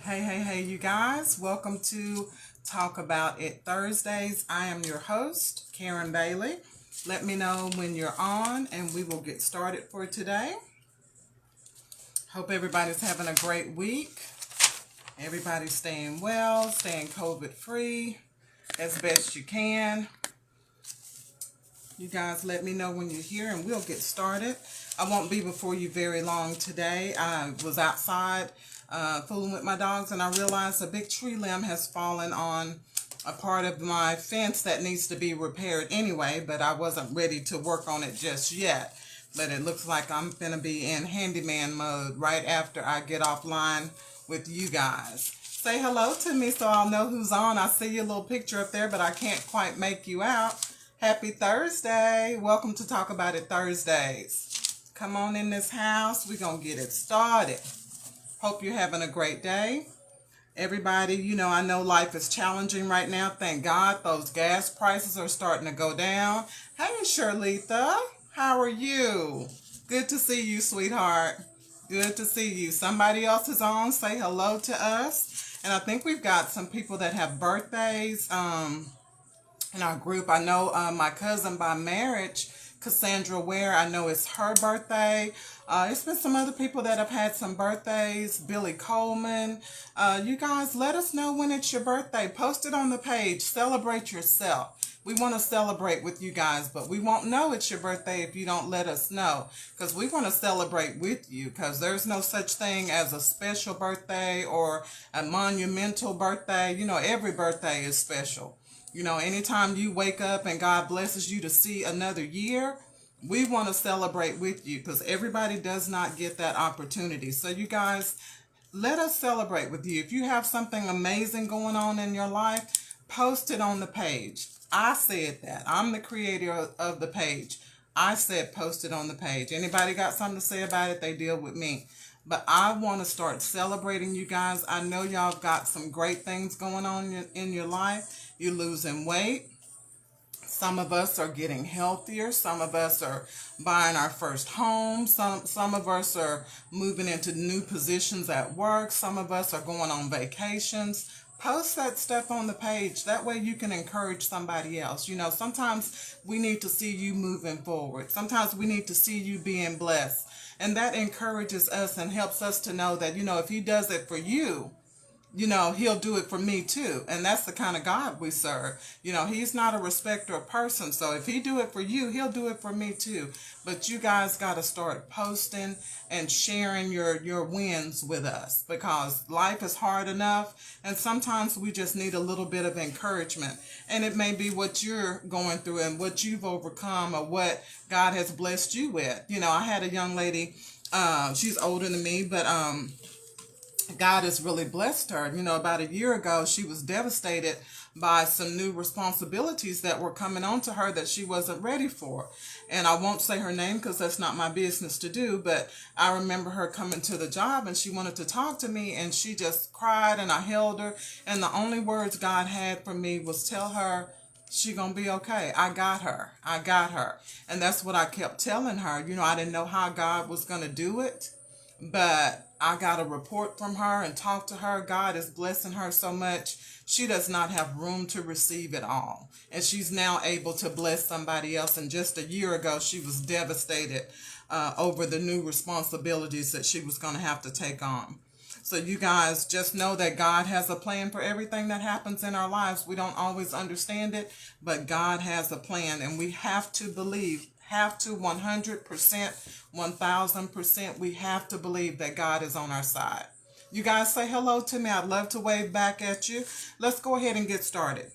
Hey, you guys. Welcome to Talk About It Thursdays. I am your host, Karen Bailey. Let me know when you're on and we will get started for today. Hope everybody's having a great week. Everybody's staying well, staying COVID free as best you can. You guys let me know when you're here and we'll get started. I won't be before you very long today. I was outside fooling with my dogs and I realized a big tree limb has fallen on a part of my fence that needs to be repaired anyway, but I wasn't ready to work on it just yet. But it looks like I'm going to be in handyman mode right after I get offline with you guys. Say hello to me so I'll know who's on. I see your little picture up there, but I can't quite make you out. Happy Thursday. Welcome to Talk About It Thursdays. Come on in this house. We're going to get it started. Hope you're having a great day. Everybody, I know life is challenging right now. Thank God those gas prices are starting to go down. Hey, Shirlita. How are you? Good to see you, sweetheart. Good to see you. Somebody else is on. Say hello to us. And I think we've got some people that have birthdays in our group. I know my cousin by marriage, Cassandra Ware, I know it's her birthday. It's been some other people that have had some birthdays. Billy Coleman. You guys, let us know when it's your birthday. Post it on the page. Celebrate yourself. We want to celebrate with you guys, but we won't know it's your birthday if you don't let us know, because we want to celebrate with you, because there's no such thing as a special birthday or a monumental birthday. Every birthday is special. Anytime you wake up and God blesses you to see another year, we want to celebrate with you, because everybody does not get that opportunity. So you guys, let us celebrate with you. If you have something amazing going on in your life, post it on the page. I said that. I'm the creator of the page. I said post it on the page. Anybody got something to say about it, they deal with me. But I want to start celebrating you guys. I know y'all got some great things going on in your life. You're losing weight. Some of us are getting healthier. Some of us are buying our first home. Some of us are moving into new positions at work. Some of us are going on vacations. Post that stuff on the page. That way you can encourage somebody else. Sometimes we need to see you moving forward. Sometimes we need to see you being blessed. And that encourages us and helps us to know that, if he does it for you, he'll do it for me too. And that's the kind of God we serve. He's not a respecter of person. So if he do it for you, he'll do it for me too. But you guys got to start posting and sharing your wins with us, because life is hard enough. And sometimes we just need a little bit of encouragement. And it may be what you're going through and what you've overcome or what God has blessed you with. I had a young lady, she's older than me, but God has really blessed her. About a year ago, she was devastated by some new responsibilities that were coming onto her that she wasn't ready for. And I won't say her name because that's not my business to do, but I remember her coming to the job and she wanted to talk to me and she just cried and I held her. And the only words God had for me was tell her she gonna be okay. I got her. I got her. And that's what I kept telling her. I didn't know how God was gonna do it, but I got a report from her and talked to her. God is blessing her so much. She does not have room to receive it all. And she's now able to bless somebody else. And just a year ago, she was devastated over the new responsibilities that she was going to have to take on. So you guys just know that God has a plan for everything that happens in our lives. We don't always understand it, but God has a plan, and we have to believe. Have to 100%, 1000%. We have to believe that God is on our side. You guys say hello to me. I'd love to wave back at you. Let's go ahead and get started.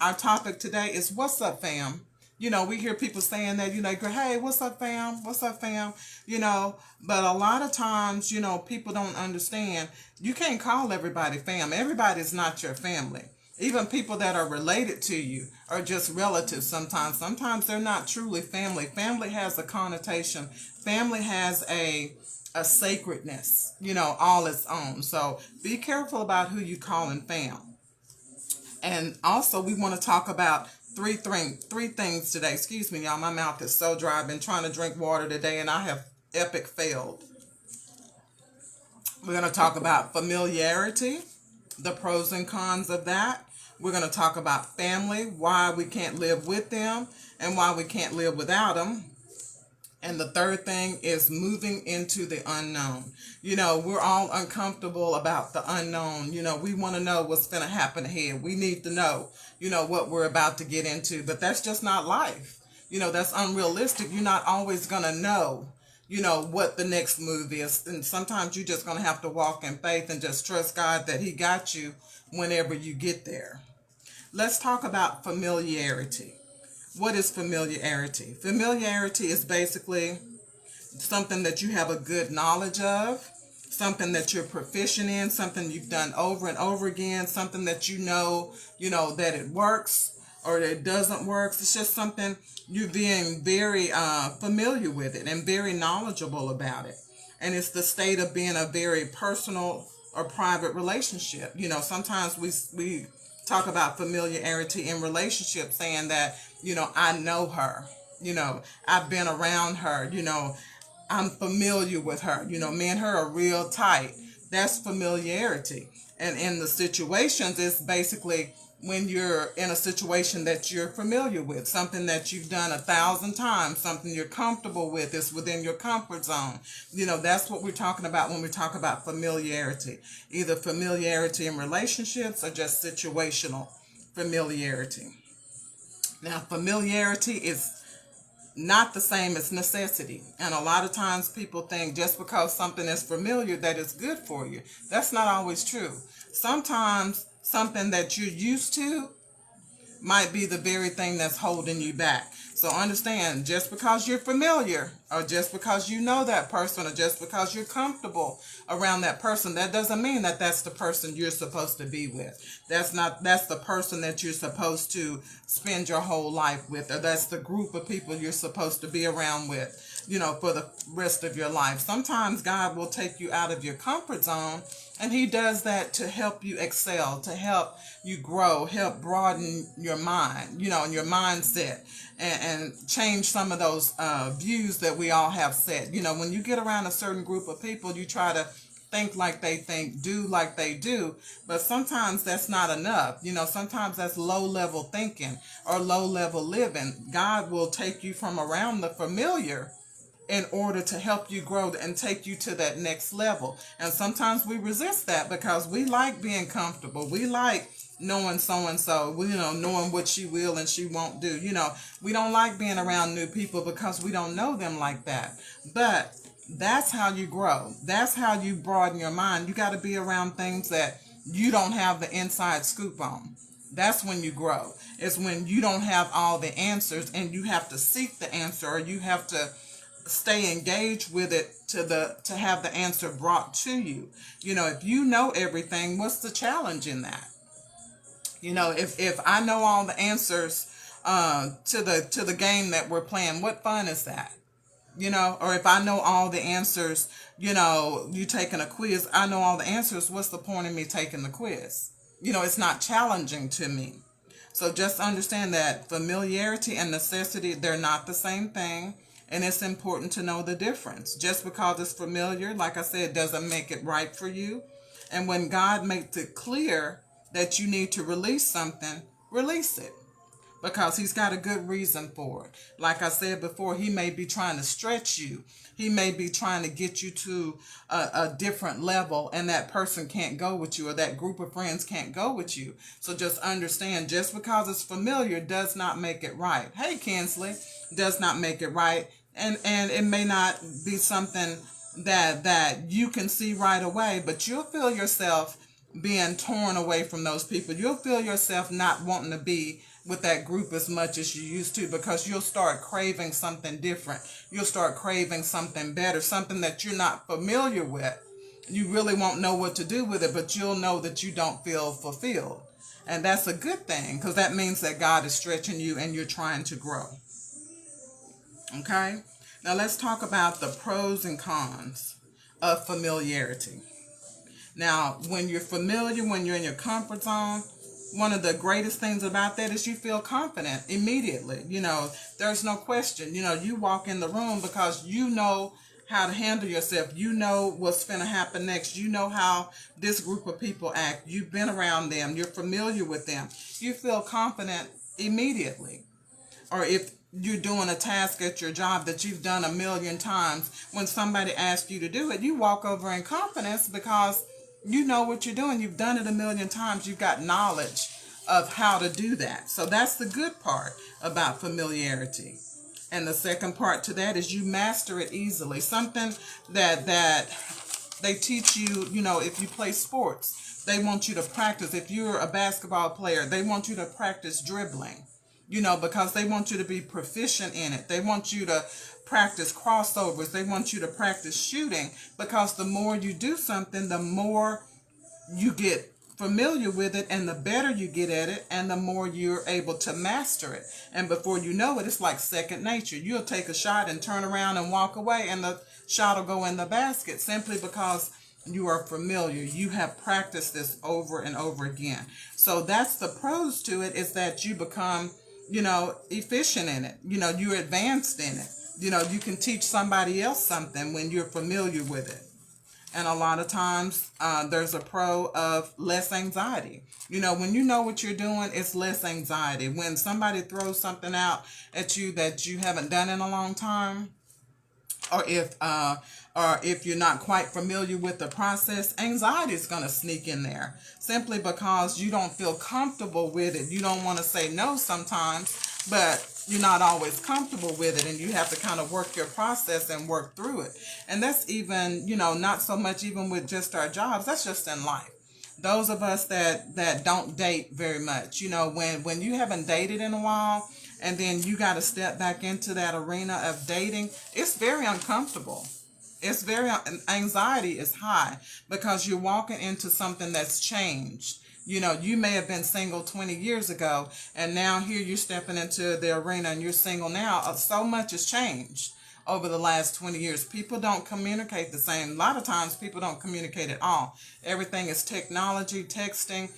Our topic today is what's up, fam? We hear people saying that, hey, what's up, fam? What's up, fam? But a lot of times, people don't understand. You can't call everybody fam. Everybody's not your family. Even people that are related to you are just relatives sometimes. Sometimes they're not truly family. Family has a connotation. Family has a sacredness, all its own. So be careful about who you calling fam. And also we want to talk about three things today. Excuse me, y'all. My mouth is so dry. I've been trying to drink water today and I have epic failed. We're going to talk about familiarity, the pros and cons of that. We're going to talk about family, why we can't live with them and why we can't live without them. And the third thing is moving into the unknown. We're all uncomfortable about the unknown. We want to know what's going to happen ahead. We need to know, what we're about to get into. But that's just not life. That's unrealistic. You're not always going to know, what the next move is. And sometimes you're just going to have to walk in faith and just trust God that He got you whenever you get there. Let's talk about familiarity. What is familiarity? Familiarity is basically something that you have a good knowledge of, something that you're proficient in, something you've done over and over again, something that you know that it works or that it doesn't work. It's just something you're being very familiar with it and very knowledgeable about it. And it's the state of being a very personal or private relationship. Sometimes we talk about familiarity in relationships, saying that, I know her, I've been around her, I'm familiar with her, me and her are real tight. That's familiarity. And in the situations, it's basically when you're in a situation that you're familiar with, something that you've done 1,000 times, something you're comfortable with, is within your comfort zone. That's what we're talking about when we talk about familiarity. Either familiarity in relationships or just situational familiarity. Now, familiarity is not the same as necessity. And a lot of times people think just because something is familiar that it's good for you. That's not always true. Sometimes something that you're used to might be the very thing that's holding you back. So understand, just because you're familiar or just because you know that person or just because you're comfortable around that person, that doesn't mean that that's the person you're supposed to be with. That's the person that you're supposed to spend your whole life with, or that's the group of people you're supposed to be around with, for the rest of your life. Sometimes God will take you out of your comfort zone, and He does that to help you excel, to help you grow, help broaden your mind, and your mindset, and change some of those views that we all have set. When you get around a certain group of people, you try to think like they think, do like they do, but sometimes that's not enough. Sometimes that's low-level thinking or low-level living. God will take you from around the familiar in order to help you grow and take you to that next level. And sometimes we resist that because we like being comfortable. We like knowing so-and-so, knowing what she will and she won't do. We don't like being around new people because we don't know them like that. But that's how you grow. That's how you broaden your mind. You got to be around things that you don't have the inside scoop on. That's when you grow. It's when you don't have all the answers and you have to seek the answer, or you have to stay engaged with it to have the answer brought to you. If you know everything, what's the challenge in that? If I know all the answers to the game that we're playing, what fun is that? Or if I know all the answers, you taking a quiz, I know all the answers, what's the point of me taking the quiz? It's not challenging to me. So just understand that familiarity and necessity, they're not the same thing. And it's important to know the difference. Just because it's familiar, like I said, doesn't make it right for you. And when God makes it clear that you need to release something, release it. Because He's got a good reason for it. Like I said before, He may be trying to stretch you. He may be trying to get you to a different level, and that person can't go with you, or that group of friends can't go with you. So just understand, just because it's familiar does not make it right. Hey, Kinsley, does not make it right. And it may not be something that you can see right away, but you'll feel yourself being torn away from those people. You'll feel yourself not wanting to be with that group as much as you used to, because you'll start craving something different. You'll start craving something better, something that you're not familiar with. You really won't know what to do with it, but you'll know that you don't feel fulfilled. And that's a good thing, because that means that God is stretching you and you're trying to grow. Okay? Now let's talk about the pros and cons of familiarity. Now, when you're familiar, when you're in your comfort zone, one of the greatest things about that is you feel confident immediately. There's no question. You walk in the room because you know how to handle yourself. You know what's going to happen next. You know how this group of people act. You've been around them. You're familiar with them. You feel confident immediately. Or if you're doing a task at your job that you've done a million times, when somebody asks you to do it, you walk over in confidence because you know what you're doing. You've done it a million times. You've got knowledge of how to do that. So that's the good part about familiarity. And the second part to that is you master it easily. Something that they teach you, if you play sports, they want you to practice. If you're a basketball player, they want you to practice dribbling, because they want you to be proficient in it. They want you to practice crossovers. They want you to practice shooting, because the more you do something, the more you get familiar with it, and the better you get at it, and the more you're able to master it. And before you know it, it's like second nature. You'll take a shot and turn around and walk away, and the shot will go in the basket simply because you are familiar. You have practiced this over and over again. So that's the pros to it, is that you become, efficient in it. You're advanced in it. You can teach somebody else something when you're familiar with it. And a lot of times there's a pro of less anxiety. When you know what you're doing, it's less anxiety. When somebody throws something out at you that you haven't done in a long time, or if you're not quite familiar with the process, anxiety is going to sneak in there simply because you don't feel comfortable with it. You don't want to say no sometimes, but you're not always comfortable with it, and you have to kind of work your process and work through it. And that's even, not so much even with just our jobs. That's just in life. Those of us that don't date very much, when you haven't dated in a while, and then you got to step back into that arena of dating, it's very uncomfortable. It's very, anxiety is high because you're walking into something that's changed. You may have been single 20 years ago, and now here you're stepping into the arena and you're single now. So much has changed over the last 20 years. People don't communicate the same. A lot of times people don't communicate at all. Everything is technology, texting.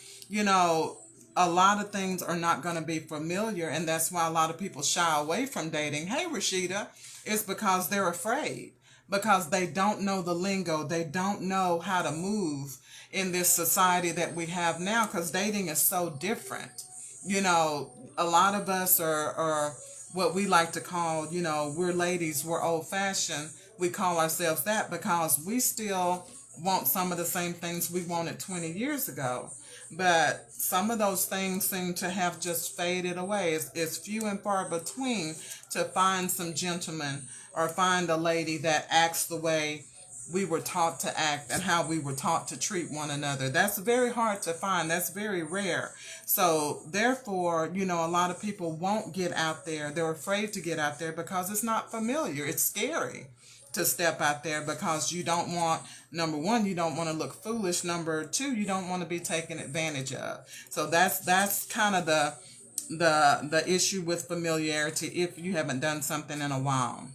A lot of things are not going to be familiar, and that's why a lot of people shy away from dating. Hey, Rashida, it's because they're afraid, because they don't know the lingo. They don't know how to move in this society that we have now, because dating is so different. A lot of us are what we like to call, we're ladies, we're old-fashioned. We call ourselves that because we still want some of the same things we wanted 20 years ago. But some of those things seem to have just faded away. It's few and far between to find some gentleman or find a lady that acts the way we were taught to act and how we were taught to treat one another. That's very hard to find. That's very rare. So therefore, a lot of people won't get out there. They're afraid to get out there because it's not familiar. It's scary to step out there because you don't want, number one, you don't want to look foolish. Number two, you don't want to be taken advantage of. So that's kind of the issue with familiarity if you haven't done something in a while.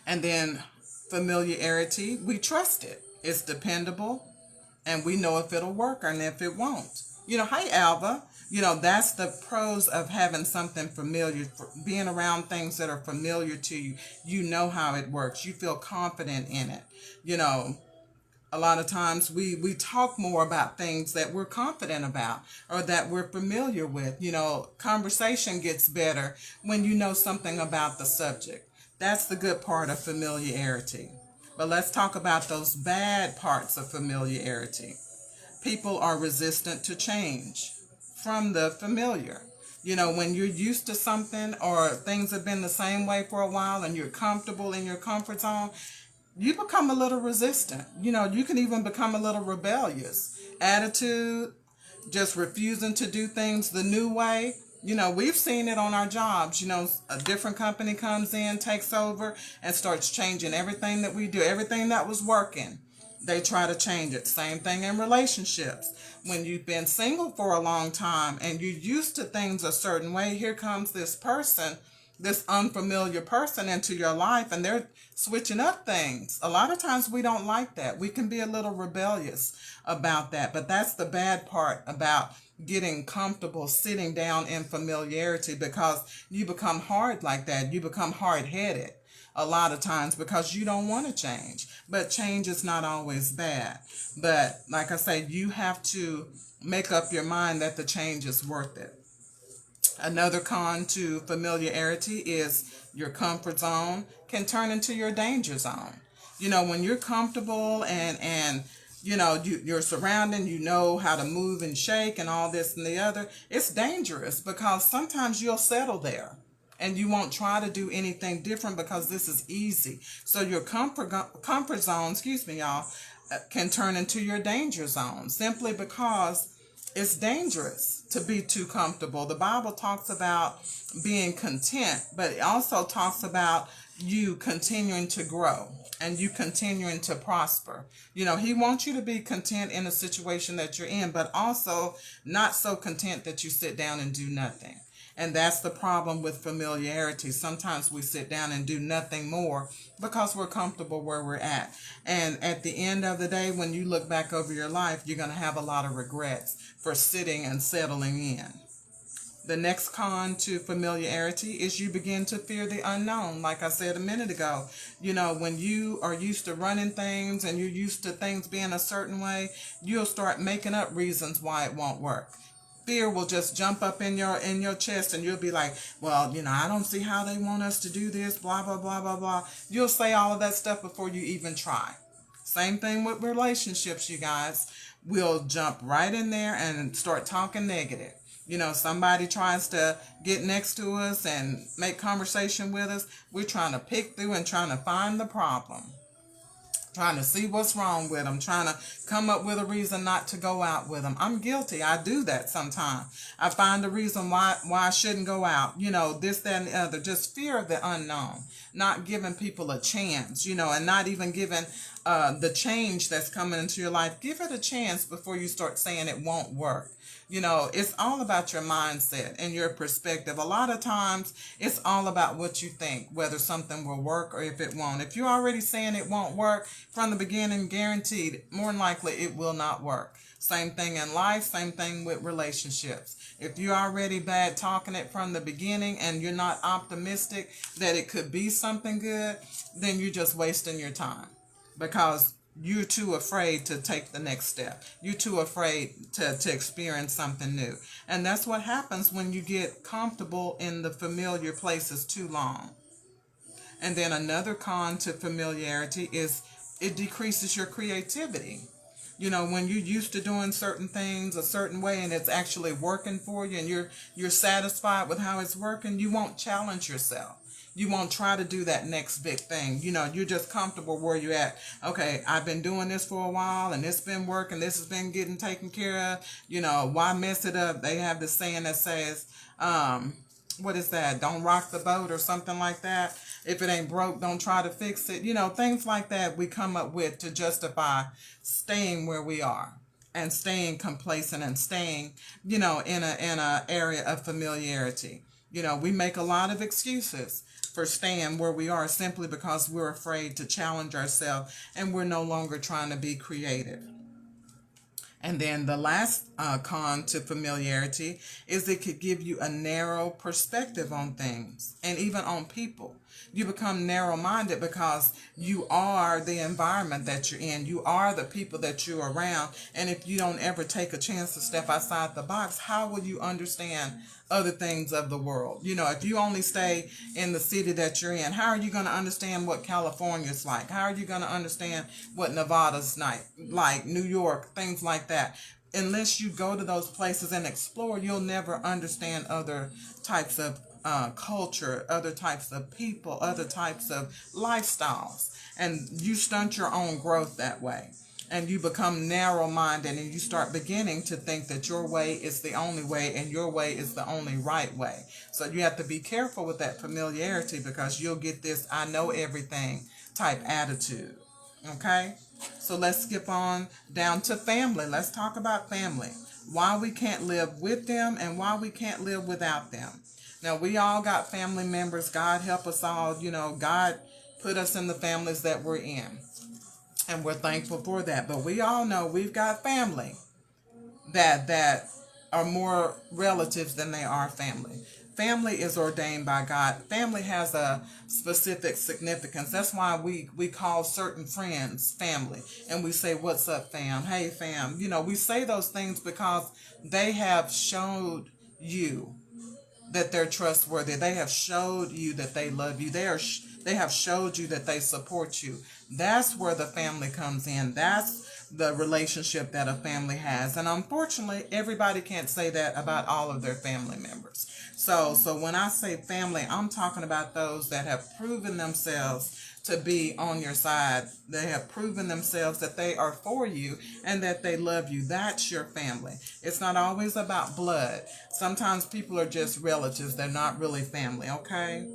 And then familiarity, we trust it. It's dependable, and we know if it'll work and if it won't. Hi, Alva. That's the pros of having something familiar, being around things that are familiar to you. You know how it works. You feel confident in it. A lot of times we talk more about things that we're confident about or that we're familiar with. Conversation gets better when you know something about the subject. That's the good part of familiarity. But let's talk about those bad parts of familiarity. People are resistant to change from the familiar. When you're used to something or things have been the same way for a while and you're comfortable in your comfort zone, you become a little resistant. You can even become a little rebellious. Attitude, just refusing to do things the new way. We've seen it on our jobs. A different company comes in, takes over, and starts changing everything that we do, everything that was working. They try to change it. Same thing in relationships. When you've been single for a long time and you're used to things a certain way, here comes this person, this unfamiliar person into your life, and they're switching up things. A lot of times we don't like that. We can be a little rebellious about that, but that's the bad part about getting comfortable sitting down in familiarity, because you become hard like that. You become hard-headed. a lot of times because you don't want to change. But change is not always bad. But like I say, you have to make up your mind that the change is worth it. Another con to familiarity is your comfort zone can turn into your danger zone. When you're comfortable and you're surrounding, you know how to move and shake and all this and the other, it's dangerous because sometimes you'll settle there and you won't try to do anything different because this is easy. So your comfort zone, excuse me, y'all, can turn into your danger zone simply because it's dangerous to be too comfortable. The Bible talks about being content, but it also talks about you continuing to grow and you continuing to prosper. He wants you to be content in a situation that you're in, but also not so content that you sit down and do nothing. And that's the problem with familiarity. Sometimes we sit down and do nothing more because we're comfortable where we're at. And at the end of the day, when you look back over your life, you're going to have a lot of regrets for sitting and settling in. The next con to familiarity is you begin to fear the unknown. Like I said a minute ago, when you are used to running things and you're used to things being a certain way, you'll start making up reasons why it won't work. Fear will just jump up in your chest and you'll be like, well, I don't see how they want us to do this, blah, blah, blah, blah, blah. You'll say all of that stuff before you even try. Same thing with relationships, you guys. We'll jump right in there and start talking negative. Somebody tries to get next to us and make conversation with us. We're trying to pick through and trying to find the problem. Trying to see what's wrong with them, trying to come up with a reason not to go out with them. I'm guilty. I do that sometimes. I find a reason why I shouldn't go out. This, that, and the other. Just fear of the unknown. Not giving people a chance, and not even giving the change that's coming into your life. Give it a chance before you start saying it won't work. It's all about your mindset and your perspective. A lot of times it's all about what you think, whether something will work or if it won't. If you're already saying it won't work from the beginning, guaranteed, more than likely it will not work. Same thing in life, same thing with relationships. If you're already bad talking it from the beginning and you're not optimistic that it could be something good, then you're just wasting your time because you're too afraid to take the next step. You're too afraid to experience something new. And that's what happens when you get comfortable in the familiar places too long. And then another con to familiarity is it decreases your creativity. When you're used to doing certain things a certain way and it's actually working for you and you're satisfied with how it's working, you won't challenge yourself. You won't try to do that next big thing. You're just comfortable where you're at. Okay, I've been doing this for a while and it's been working. This has been getting taken care of. Why mess it up? They have this saying that says, what is that? Don't rock the boat or something like that. If it ain't broke, don't try to fix it. Things like that we come up with to justify staying where we are and staying complacent and staying, in a area of familiarity. We make a lot of excuses for staying where we are simply because we're afraid to challenge ourselves and we're no longer trying to be creative. And then the last con to familiarity is it could give you a narrow perspective on things and even on people. You become narrow-minded because you are the environment that you're in. You are the people that you're around. And if you don't ever take a chance to step outside the box, how will you understand other things of the world? If you only stay in the city that you're in, how are you going to understand what California's like? How are you going to understand what Nevada's like, New York, things like that? Unless you go to those places and explore, you'll never understand other types of culture, other types of people, other types of lifestyles. And you stunt your own growth that way. And you become narrow-minded and you start beginning to think that your way is the only way and your way is the only right way. So you have to be careful with that familiarity because you'll get this I know everything type attitude. Okay? So let's skip on down to family. Let's talk about family. Why we can't live with them and why we can't live without them. Now, we all got family members. God help us all. God put us in the families that we're in. And we're thankful for that. But we all know we've got family that are more relatives than they are family. family is ordained by God. Family has a specific significance. That's why we call certain friends family. And we say, what's up, fam? Hey, fam. You know, we say those things because they have showed you that they're trustworthy. They have showed you that they love you. They have showed you that they support you. That's where the family comes in. That's the relationship that a family has. And unfortunately, everybody can't say that about all of their family members. So when I say family, I'm talking about those that have proven themselves to be on your side. They have proven themselves that they are for you and that they love you. That's your family. It's not always about blood. Sometimes people are just relatives. They're not really family, okay?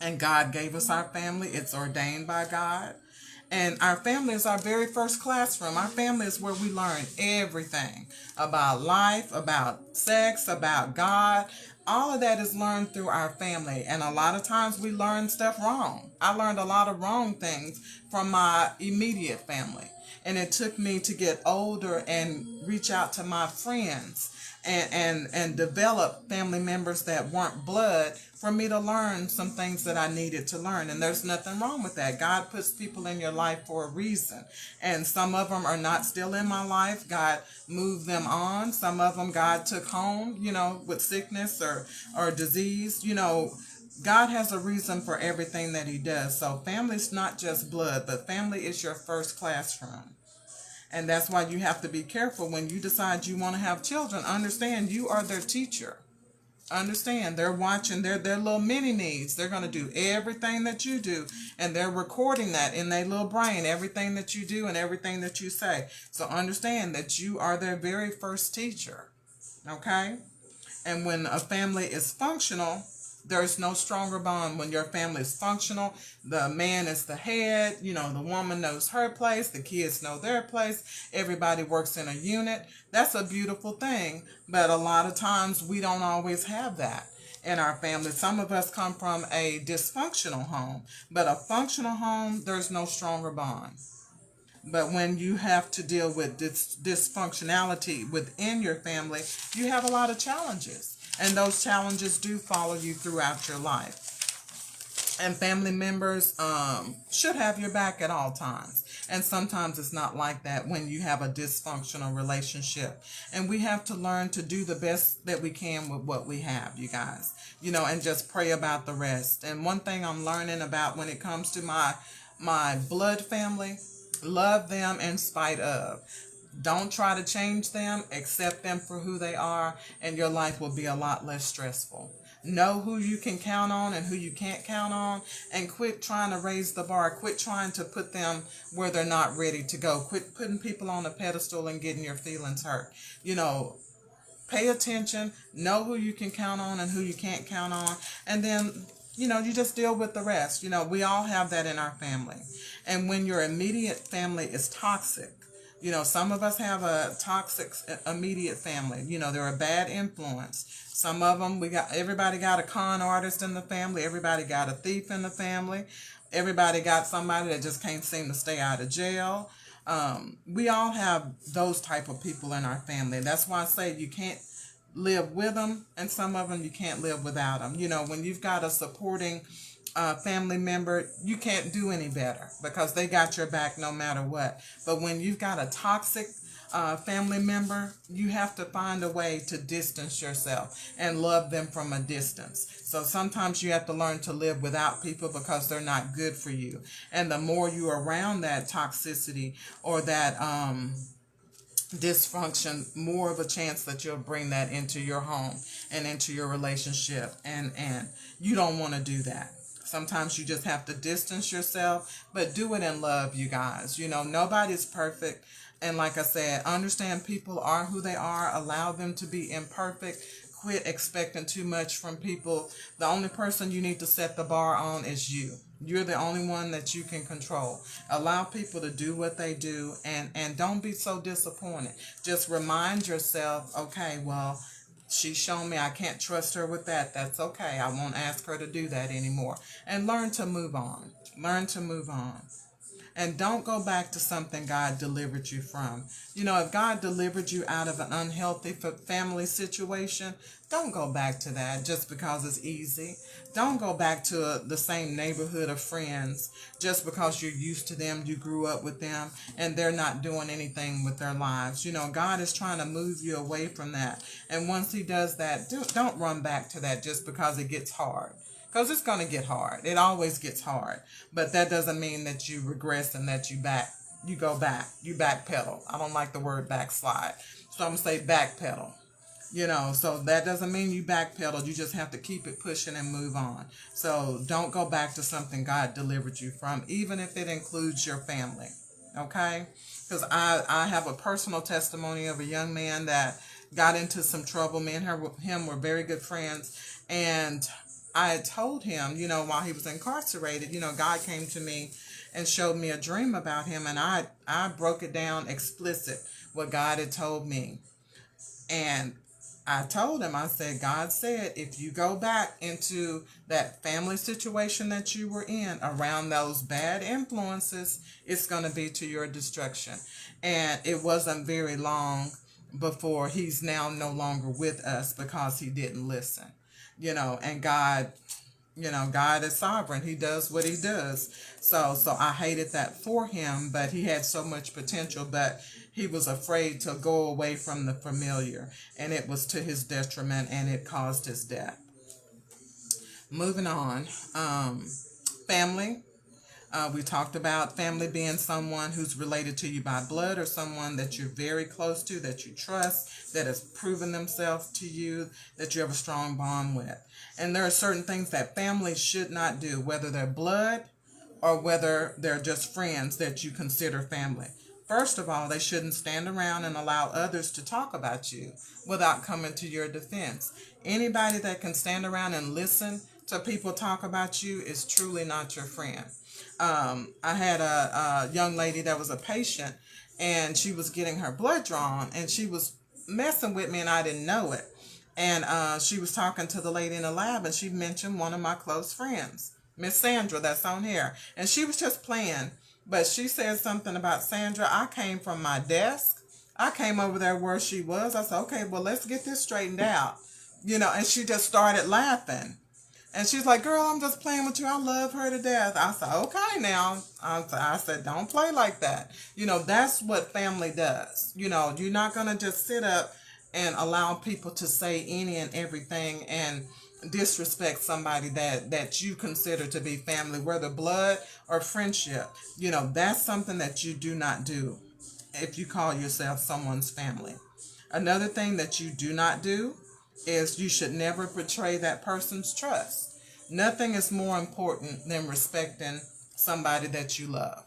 And God gave us our family. It's ordained by God. And our family is our very first classroom. Our family is where we learn everything about life, about sex, about God. All of that is learned through our family. And a lot of times we learn stuff wrong. I learned a lot of wrong things from my immediate family. And it took me to get older and reach out to my friends and develop family members that weren't blood for me to learn some things that I needed to learn. And there's nothing wrong with that. God puts people in your life for a reason. And some of them are not still in my life. God moved them on. Some of them God took home, you know, with sickness or disease. You know, God has a reason for everything that he does. So family's not just blood, but family is your first classroom. And that's why you have to be careful when you decide you want to have children. Understand you are their teacher. Understand they're watching their little mini me's. They're going to do everything that you do, and they're recording that in their little brain, everything that you do and everything that you say. So understand that you are their very first teacher. Okay? And when a family is functional, there's no stronger bond. When your family is functional, the man is the head, you know, the woman knows her place, the kids know their place, everybody works in a unit. That's a beautiful thing. But a lot of times we don't always have that in our family. Some of us come from a dysfunctional home, but a functional home, there's no stronger bond. But when you have to deal with dysfunctionality within your family, you have a lot of challenges. And those challenges do follow you throughout your life. And family members should have your back at all times. And sometimes it's not like that when you have a dysfunctional relationship. And we have to learn to do the best that we can with what we have, you guys. You know, and just pray about the rest. And one thing I'm learning about when it comes to my blood family, love them in spite of. Don't try to change them. Accept them for who they are, and your life will be a lot less stressful. Know who you can count on and who you can't count on, and quit trying to raise the bar. Quit trying to put them where they're not ready to go. Quit putting people on a pedestal and getting your feelings hurt. You know, pay attention. Know who you can count on and who you can't count on, and then you know, you just deal with the rest. You know, we all have that in our family. And when your immediate family is toxic, you know, some of us have a toxic immediate family. You know, they're a bad influence. Some of them, everybody got a con artist in the family. Everybody got a thief in the family. Everybody got somebody that just can't seem to stay out of jail. We all have those type of people in our family. That's why I say you can't live with them, and some of them you can't live without them. You know, when you've got a supporting family member, you can't do any better because they got your back no matter what. But when you've got a toxic family member, you have to find a way to distance yourself and love them from a distance. So sometimes you have to learn to live without people because they're not good for you. And the more you're around that toxicity or that dysfunction, more of a chance that you'll bring that into your home and into your relationship. And you don't want to do that. Sometimes you just have to distance yourself, but do it in love, you guys. You know, nobody's perfect. And like I said, understand people are who they are. Allow them to be imperfect. Quit expecting too much from people. The only person you need to set the bar on is you. You're the only one that you can control. Allow people to do what they do, and don't be so disappointed. Just remind yourself, okay, well, she's shown me I can't trust her with that. That's okay. I won't ask her to do that anymore. And learn to move on. Learn to move on. And don't go back to something God delivered you from. You know, if God delivered you out of an unhealthy family situation, don't go back to that just because it's easy. Don't go back to the same neighborhood of friends just because you're used to them, you grew up with them, and they're not doing anything with their lives. You know, God is trying to move you away from that. And once He does that, don't run back to that just because it gets hard. Because it's going to get hard. It always gets hard. But that doesn't mean that you regress and that you go back. You backpedal. I don't like the word backslide. So I'm going to say backpedal. You know, so that doesn't mean you backpedal. You just have to keep it pushing and move on. So don't go back to something God delivered you from, even if it includes your family. Okay? Because I have a personal testimony of a young man that got into some trouble. Me and him were very good friends. And I had told him, you know, while he was incarcerated, you know, God came to me and showed me a dream about him. And I broke it down explicit, what God had told me. And I told him, I said, God said, if you go back into that family situation that you were in around those bad influences, it's going to be to your destruction. And it wasn't very long before he's now no longer with us because he didn't listen. You know, and God, you know, God is sovereign. He does what He does. So I hated that for him, but he had so much potential, but he was afraid to go away from the familiar, and it was to his detriment, and it caused his death. Moving on, family. We talked about family being someone who's related to you by blood or someone that you're very close to, that you trust, that has proven themselves to you, that you have a strong bond with. And there are certain things that families should not do, whether they're blood or whether they're just friends that you consider family. First of all, they shouldn't stand around and allow others to talk about you without coming to your defense. Anybody that can stand around and listen to people talk about you is truly not your friend. I had a young lady that was a patient, and she was getting her blood drawn, and she was messing with me, and I didn't know it. And she was talking to the lady in the lab, and she mentioned one of my close friends, Miss Sandra, that's on here. And she was just playing, but she said something about Sandra. I came from my desk. I came over there where she was. I said, okay, well, let's get this straightened out. You know, and she just started laughing. And she's like, girl, I'm just playing with you. I love her to death. I said, okay now. I said, don't play like that. You know, that's what family does. You know, you're not going to just sit up and allow people to say any and everything and disrespect somebody that you consider to be family, whether blood or friendship. You know, that's something that you do not do if you call yourself someone's family. Another thing that you do not do is you should never betray that person's trust. Nothing is more important than respecting somebody that you love.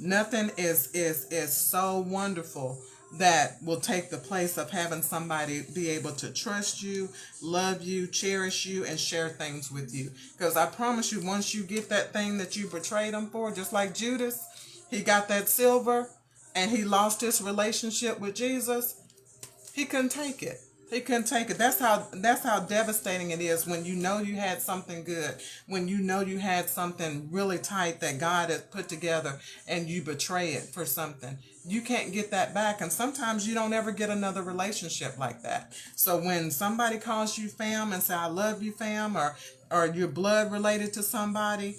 Nothing is so wonderful that will take the place of having somebody be able to trust you, love you, cherish you, and share things with you. Because I promise you, once you get that thing that you betrayed them for, just like Judas, he got that silver and he lost his relationship with Jesus. He couldn't take it. He couldn't take it. That's how devastating it is when you know you had something good, when you know you had something really tight that God has put together, and you betray it for something. You can't get that back, and sometimes you don't ever get another relationship like that. So when somebody calls you fam and say, I love you fam, or you're blood related to somebody,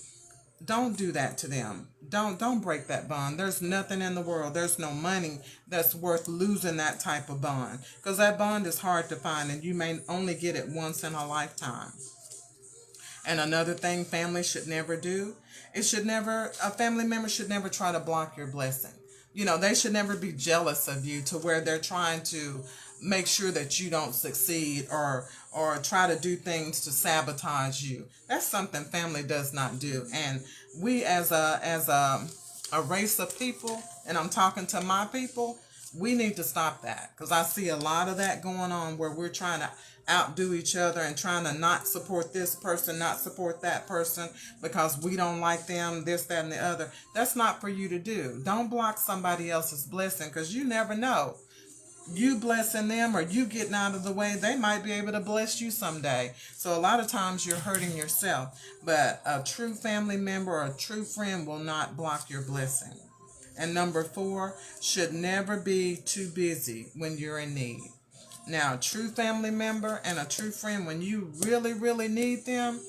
don't do that to them. Don't break that bond. There's nothing in the world. There's no money that's worth losing that type of bond, because that bond is hard to find, and you may only get it once in a lifetime. And another thing family should never do, a family member should never try to block your blessing. You know, they should never be jealous of you to where they're trying to make sure that you don't succeed or try to do things to sabotage you. That's something family does not do. And we as a race of people, and I'm talking to my people, we need to stop that, because I see a lot of that going on where we're trying to outdo each other and trying to not support this person, not support that person because we don't like them, this, that, and the other. That's not for you to do. Don't block somebody else's blessing, because you never know. you blessing them or you getting out of the way, they might be able to bless you someday. So a lot of times you're hurting yourself, but a true family member or a true friend will not block your blessing. And number 4, should never be too busy when you're in need. Now, a true family member and a true friend, when you really, really need them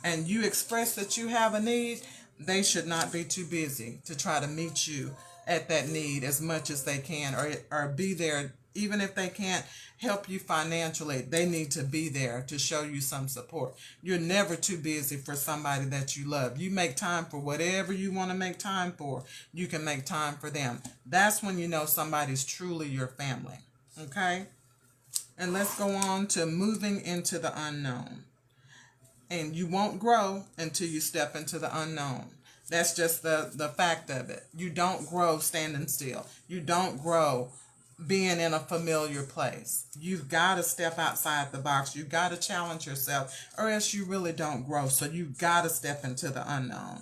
and you express that you have a need, they should not be too busy to try to meet you at that need as much as they can, or be there. Even if they can't help you financially, they need to be there to show you some support. You're never too busy for somebody that you love. You make time for whatever you want to make time for. You can make time for them. That's when you know somebody's truly your family. Okay? And let's go on to moving into the unknown. And you won't grow until you step into the unknown. That's just the fact of it. You don't grow standing still. You don't grow being in a familiar place. You've got to step outside the box. You've got to challenge yourself, or else you really don't grow. So you've got to step into the unknown.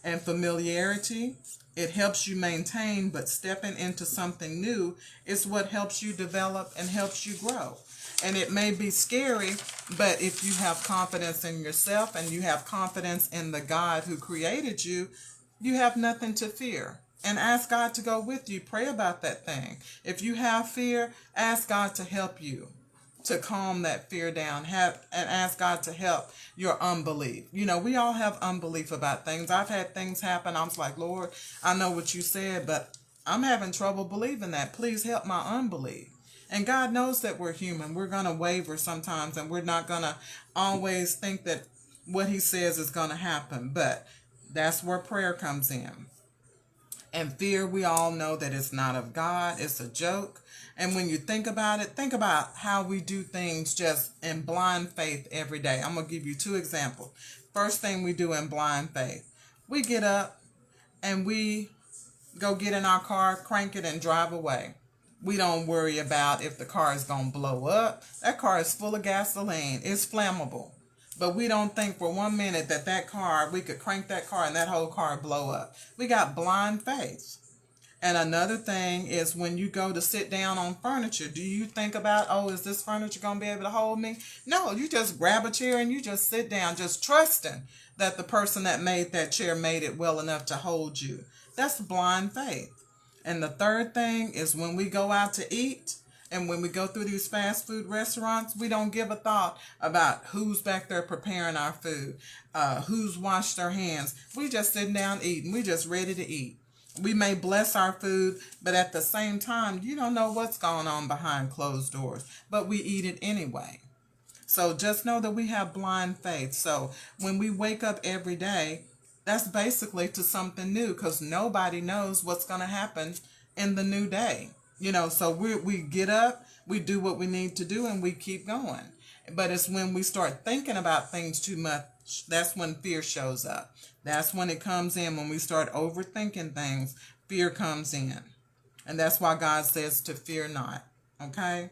And familiarity, it helps you maintain, but stepping into something new is what helps you develop and helps you grow. And it may be scary, but if you have confidence in yourself and you have confidence in the God who created you, you have nothing to fear. And ask God to go with you. Pray about that thing. If you have fear, ask God to help you to calm that fear down. And ask God to help your unbelief. You know, we all have unbelief about things. I've had things happen. I was like, Lord, I know what you said, but I'm having trouble believing that. Please help my unbelief. And God knows that we're human. We're going to waver sometimes, and we're not going to always think that what he says is going to happen. But that's where prayer comes in. And fear, we all know that it's not of God. It's a joke. And when you think about it, think about how we do things just in blind faith every day. I'm going to give you 2 examples. First thing we do in blind faith, we get up and we go get in our car, crank it, and drive away. We don't worry about if the car is going to blow up. That car is full of gasoline. It's flammable. But we don't think for 1 minute that car, we could crank that car and that whole car blow up. We got blind faith. And another thing is when you go to sit down on furniture, do you think about, oh, is this furniture going to be able to hold me? No, you just grab a chair and you just sit down, just trusting that the person that made that chair made it well enough to hold you. That's blind faith. And the third thing is when we go out to eat and when we go through these fast food restaurants, we don't give a thought about who's back there preparing our food, who's washed their hands. We just sitting down eating. We just ready to eat. We may bless our food, but at the same time, you don't know what's going on behind closed doors, but we eat it anyway. So just know that we have blind faith. So when we wake up every day, that's basically to something new, because nobody knows what's going to happen in the new day. You know, so we get up, we do what we need to do, and we keep going. But it's when we start thinking about things too much, that's when fear shows up. That's when it comes in. When we start overthinking things, fear comes in. And that's why God says to fear not. Okay?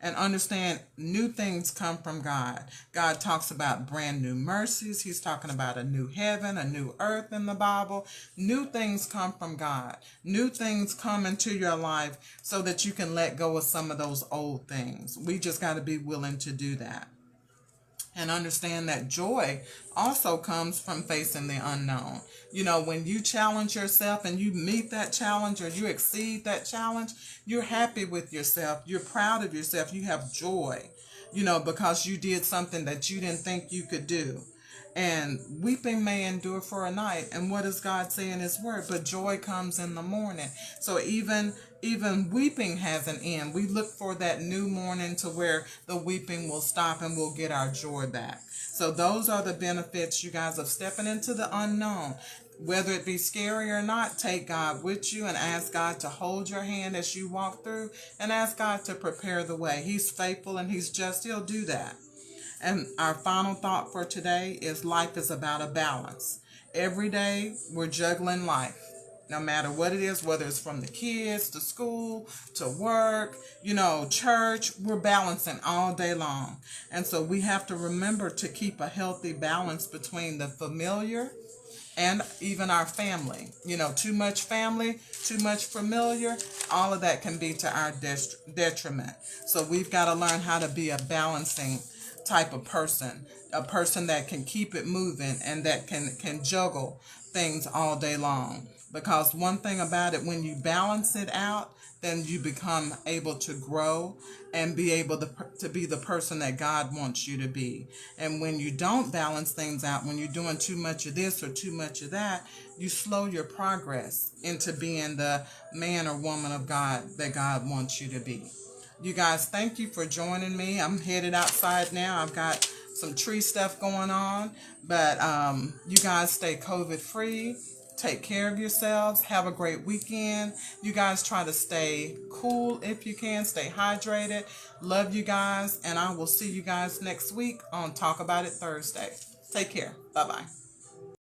And understand, new things come from God. God talks about brand new mercies. He's talking about a new heaven, a new earth in the Bible. New things come from God. New things come into your life so that you can let go of some of those old things. We just got to be willing to do that. And understand that joy also comes from facing the unknown. You know, when you challenge yourself and you meet that challenge or you exceed that challenge, you're happy with yourself. You're proud of yourself. You have joy, you know, because you did something that you didn't think you could do. And weeping may endure for a night. And what does God say in his word? But joy comes in the morning. So even weeping has an end. We look for that new morning to where the weeping will stop and we'll get our joy back. So those are the benefits, you guys, of stepping into the unknown. Whether it be scary or not, take God with you and ask God to hold your hand as you walk through, and ask God to prepare the way. He's faithful and he's just. He'll do that. And our final thought for today is life is about a balance. Every day we're juggling life. No matter what it is, whether it's from the kids to school to work, you know, church, we're balancing all day long. And so we have to remember to keep a healthy balance between the familiar and even our family. You know, too much family, too much familiar, all of that can be to our detriment. So we've got to learn how to be a balancing type of person, a person that can keep it moving and that can juggle things all day long. Because one thing about it, when you balance it out, then you become able to grow and be able to be the person that God wants you to be. And when you don't balance things out, when you're doing too much of this or too much of that, you slow your progress into being the man or woman of God that God wants you to be. You guys, thank you for joining me. I'm headed outside now. I've got some tree stuff going on, but you guys stay COVID free. Take care of yourselves. Have a great weekend. You guys try to stay cool if you can. Stay hydrated. Love you guys. And I will see you guys next week on Talk About It Thursday. Take care. Bye-bye.